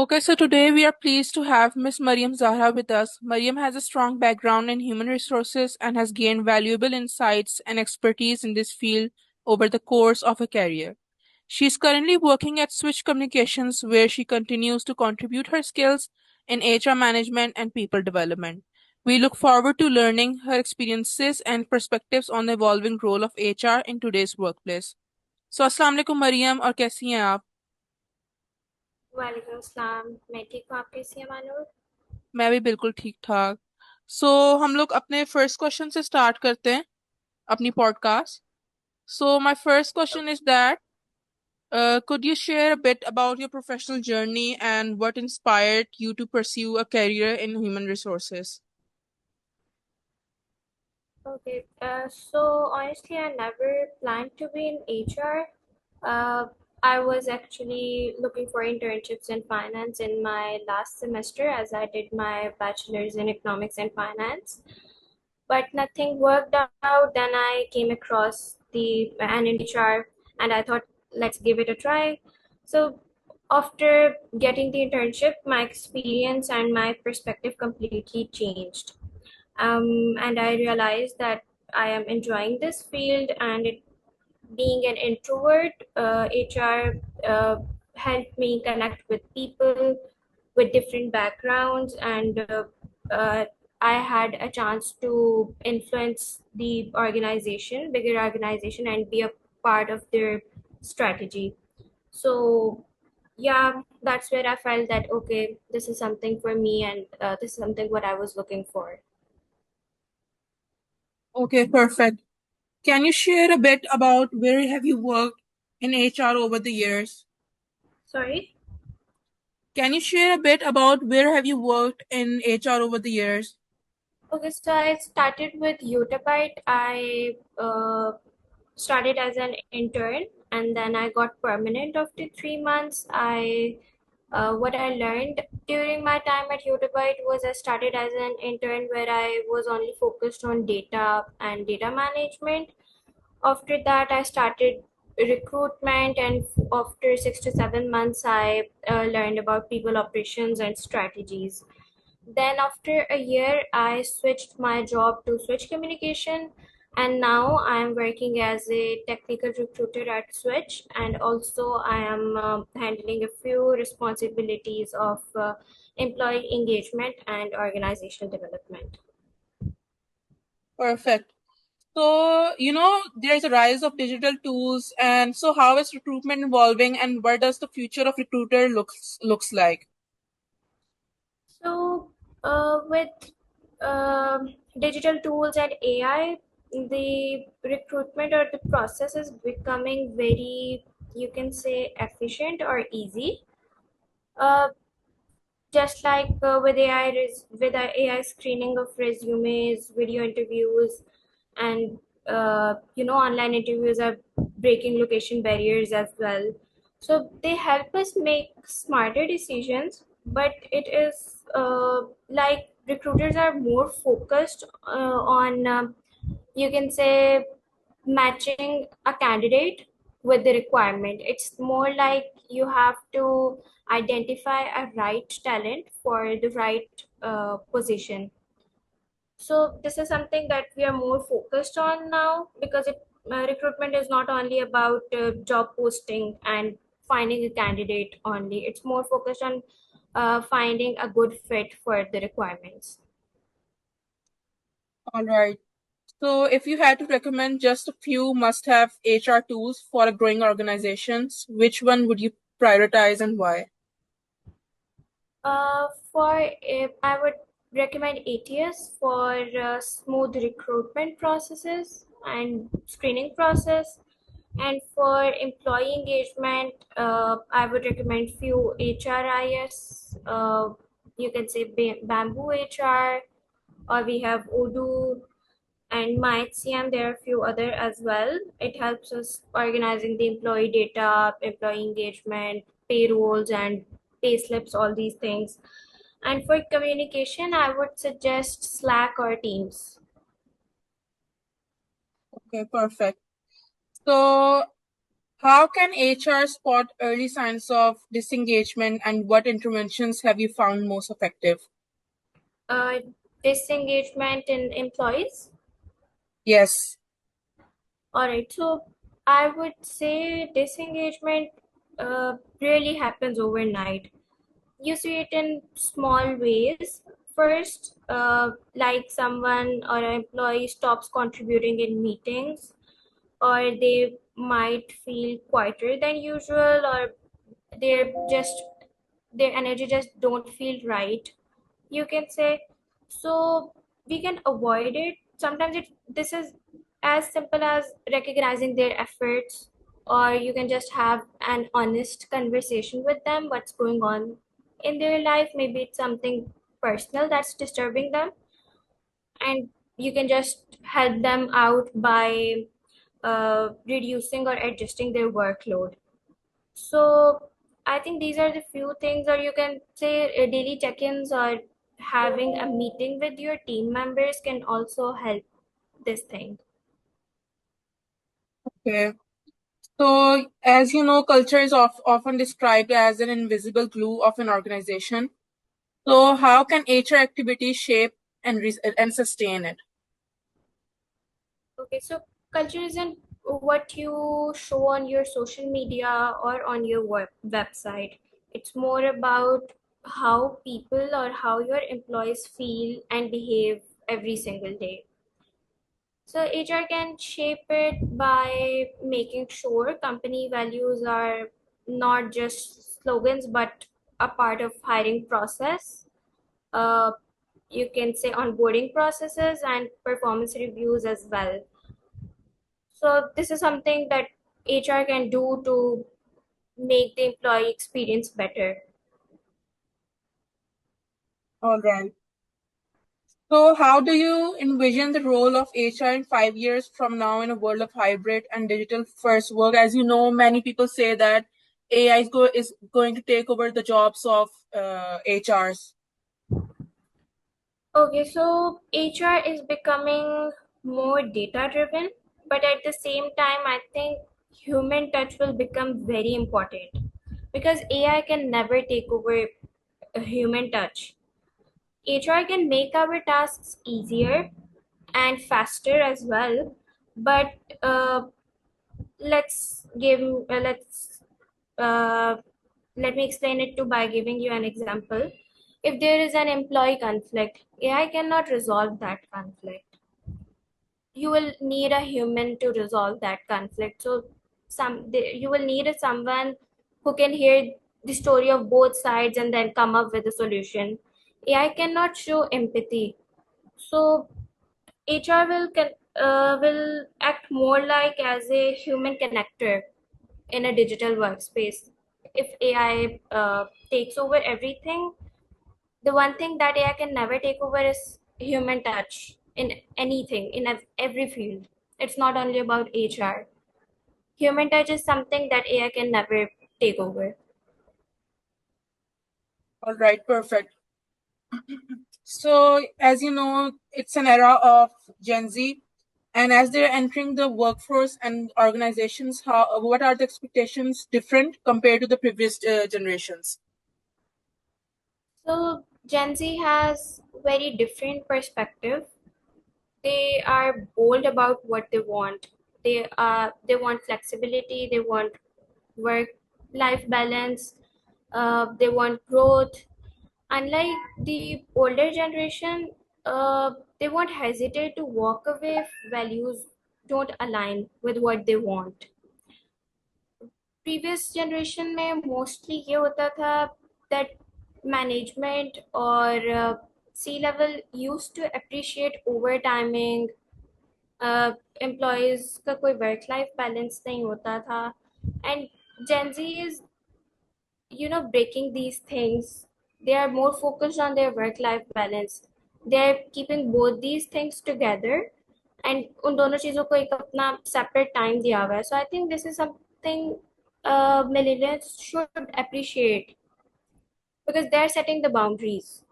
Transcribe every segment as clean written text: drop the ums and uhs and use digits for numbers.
Okay, so today we are pleased to have Miss Mariyam Zahra with us. Mariyam has a strong background in human resources and has gained valuable insights and expertise in this field over the course of her career. She is currently working at Switch Communications, where she continues to contribute her skills in HR management and people development. We look forward to learning her experiences and perspectives on the evolving role of HR in today's workplace. So, अस्सलाम वालेकुम मरियम और कैसी हैं आप? वालेकुम सलाम। मैं ठीक हूँ। आप कैसी हैं मानूर? मैं भी बिल्कुल ठीक ठाक। सो हम लोग अपने फर्स्ट क्वेश्चन से स्टार्ट करते हैं अपनी podcast. So my first question is that could you share a bit about your professional journey and what inspired you to pursue a career in human resources? Okay. So honestly, I never planned to be in HR. Uh, I was actually looking for internships in finance in my last semester as I did my bachelor's in economics and finance. But nothing worked out. Then I came across the an in HR and I thought, let's give it a try. So after getting the internship, my experience and my perspective completely changed. And I realized that I am enjoying this field, and being an introvert, HR helped me connect with people with different backgrounds, and uh, I had a chance to influence the organization, bigger organization, and be a part of their strategy. So yeah, that's where I felt that okay, this is something for me, and this is something what I was looking for. Okay, perfect. Can you share a bit about where have you worked in HR over the years? Sorry. Can you share a bit about where have you worked in HR over the years? Okay, so I started with Yotabyte. I started as an intern, and then I got permanent after 3 months. I What I learned during my time at Yotabyte was I started as an intern where I was only focused on data and data management. After that, I started recruitment, and after 6 to 7 months, I learned about people operations and strategies. Then after a year, I switched my job to Switch Communication, and now I am working as a technical recruiter at Switch, and also I am handling a few responsibilities of employee engagement and organizational development. Perfect. So, there's a rise of digital tools, and so how is recruitment evolving, and what does the future of recruiter looks like? So, with digital tools and AI, the recruitment or the process is becoming very, you can say, efficient or easy. Uh, just like with with AI screening of resumes, video interviews, and online interviews are breaking location barriers as well. So they help us make smarter decisions, but it is like recruiters are more focused on you can say matching a candidate with the requirement. It's more like you have to identify a right talent for the right position. So this is something that we are more focused on now because recruitment is not only about job posting and finding a candidate only. It's more focused on finding a good fit for the requirements. All right. So, if you had to recommend just a few must-have HR tools for a growing organizations, which one would you prioritize and why? I would recommend ATS for smooth recruitment processes and screening process. And for employee engagement, I would recommend few HRIS. You can say Bamboo HR, or we have Odoo and MyHCM. There are a few other as well. It helps us organizing the employee data, employee engagement, payrolls, and pay slips, all these things. And for communication, I would suggest Slack or Teams. Okay, perfect. So, How can HR spot early signs of disengagement and what interventions have you found most effective? Uh, Disengagement in employees. Yes. All right, so I would say disengagement really happens overnight. You see it in small ways. First, like someone or an employee stops contributing in meetings, or they might feel quieter than usual, or they're just their energy just don't feel right, you can say. So we can avoid it. Sometimes this is as simple as recognizing their efforts, or you can just have an honest conversation with them what's going on in their life. Maybe it's something personal that's disturbing them, and you can just help them out by reducing or adjusting their workload. So I think these are the few things, or you can say daily check-ins or having a meeting with your team members can also help this thing. Okay. So, as you know, culture is often described as an invisible glue of an organization. So, how can HR activities shape and sustain it? Okay, so culture isn't what you show on your social media or on your website. It's more about how people or how your employees feel and behave every single day. So HR can shape it by making sure company values are not just slogans but a part of hiring process. Uh, you can say onboarding processes and performance reviews as well. So this is something that HR can do to make the employee experience better. All right. So, how do you envision the role of HR in 5 years from now in a world of hybrid and digital first work? As you know, many people say that AI is going to take over the jobs of HRs. Okay, so HR is becoming more data driven, but at the same time, I think human touch will become very important because AI can never take over a human touch. HR can make our tasks easier and faster as well, but uh, let's give let's uh, let me explain it to by giving you an example. If there is an employee conflict, AI cannot resolve that conflict. You will need a human to resolve that conflict. So you will need someone who can hear the story of both sides and then come up with a solution. AI cannot show empathy. So HR will act more like as a human connector in a digital workspace. If AI takes over everything, the one thing that AI can never take over is human touch in anything, in every field. It's not only about HR. Human touch is something that AI can never take over. All right, perfect. So, as you know, it's an era of Gen Z, and as they're entering the workforce and organizations, what are the expectations different compared to the previous generations? So Gen Z has very different perspective. They are bold about what they want. They want flexibility. They want work life balance. They want growth. Unlike the older generation, they won't hesitate to walk away if values don't align with what they want. Previous generation में mostly ये होता था that management or C level used to appreciate overtiming. uh, employees का कोई work life balance नहीं होता था, and Gen Z is breaking these things. They are more focused on their work life balance. They're keeping both these things together, and उन दोनों चीजों को एक अपना separate time दिया हुआ है. So I think this is something millennials should appreciate because they're setting the boundaries.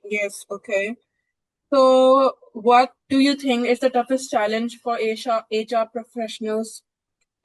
Yes, okay. So, what do you think is the toughest challenge for HR professionals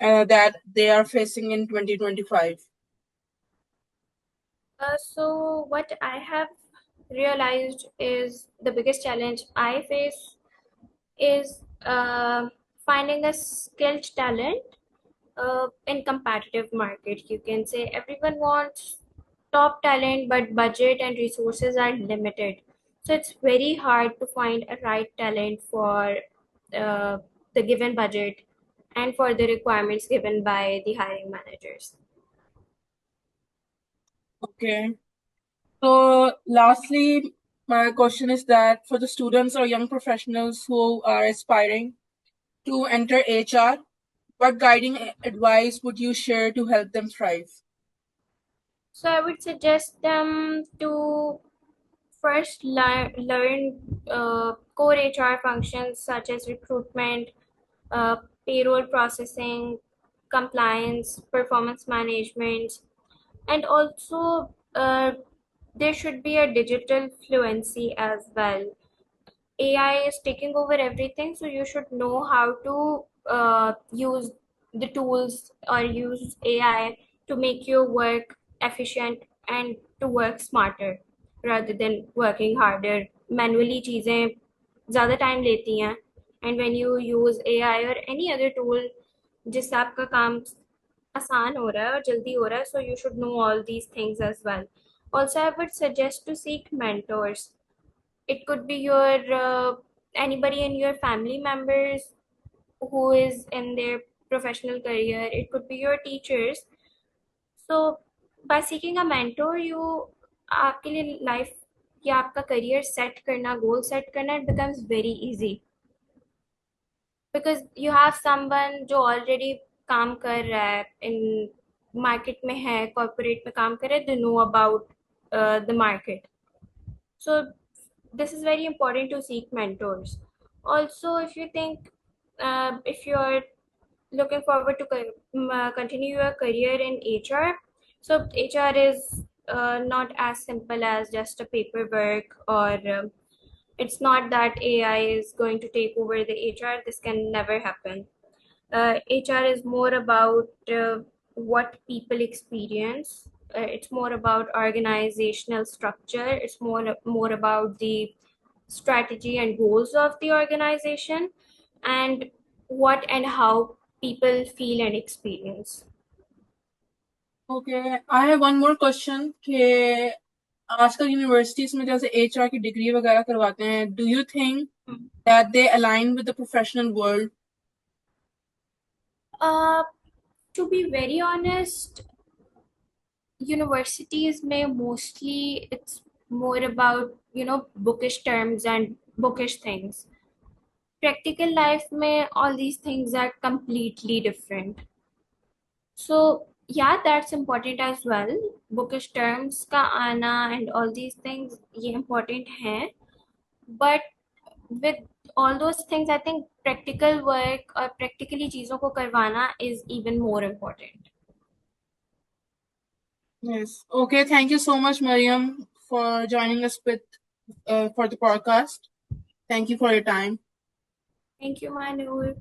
that they are facing in 2025? So what I have realized is the biggest challenge I face is finding a skilled talent in competitive market. You can say everyone wants top talent, but budget and resources are limited. So it's very hard to find a right talent for uh, the given budget and for the requirements given by the hiring managers. Okay. So, lastly, my question is that for the students or young professionals who are aspiring to enter HR, what guiding advice would you share to help them thrive? So I would suggest them to first learn core HR functions such as recruitment, uh, payroll processing, compliance, performance management, and also there should be a digital fluency as well. AI is taking over everything, so you should know how to use the tools or use AI to make your work efficient and to work smarter rather than working harder. Manually चीजें ज़्यादा time लेती हैं, and when you use AI or any other tool जिससे आपका काम आसान हो रहा है और जल्दी हो रहा है, so you should know all these things as well. Also, I would suggest to seek mentors. It could be your anybody in your family members who is in their professional career. It could be your teachers. So by seeking a mentor, you आपके लिए life या आपका career set करना, goal set करना, it becomes very easy because you have someone जो already काम कर रहा है in market में है, corporate में काम कर रहा है, they know about the market. So this is very important to seek mentors. Also, if you think if you're looking forward to continue your career in HR, so HR is not as simple as just a paperwork or it's not that AI is going to take over the HR. This can never happen. HR is more about what people experience. It's more about organizational structure. It's more about the strategy and goals of the organization and what and how people feel and experience. Okay, I have one more question कि आजकल universities में जैसे HR की degree वगैरह करवाते हैं, do you think that they align with the professional world? Uh, to be very honest, universities may mostly it's more about bookish terms and bookish things. Practical life may all these things are completely different. So yeah, that's important as well. Bookish terms का आना and all these things ये important हैं. But with all those things, I think practical work or practically चीजों को करवाना is even more important. Yes. Okay, thank you so much, Mariam, for joining us with for the podcast. Thank you for your time. Thank you, Manu.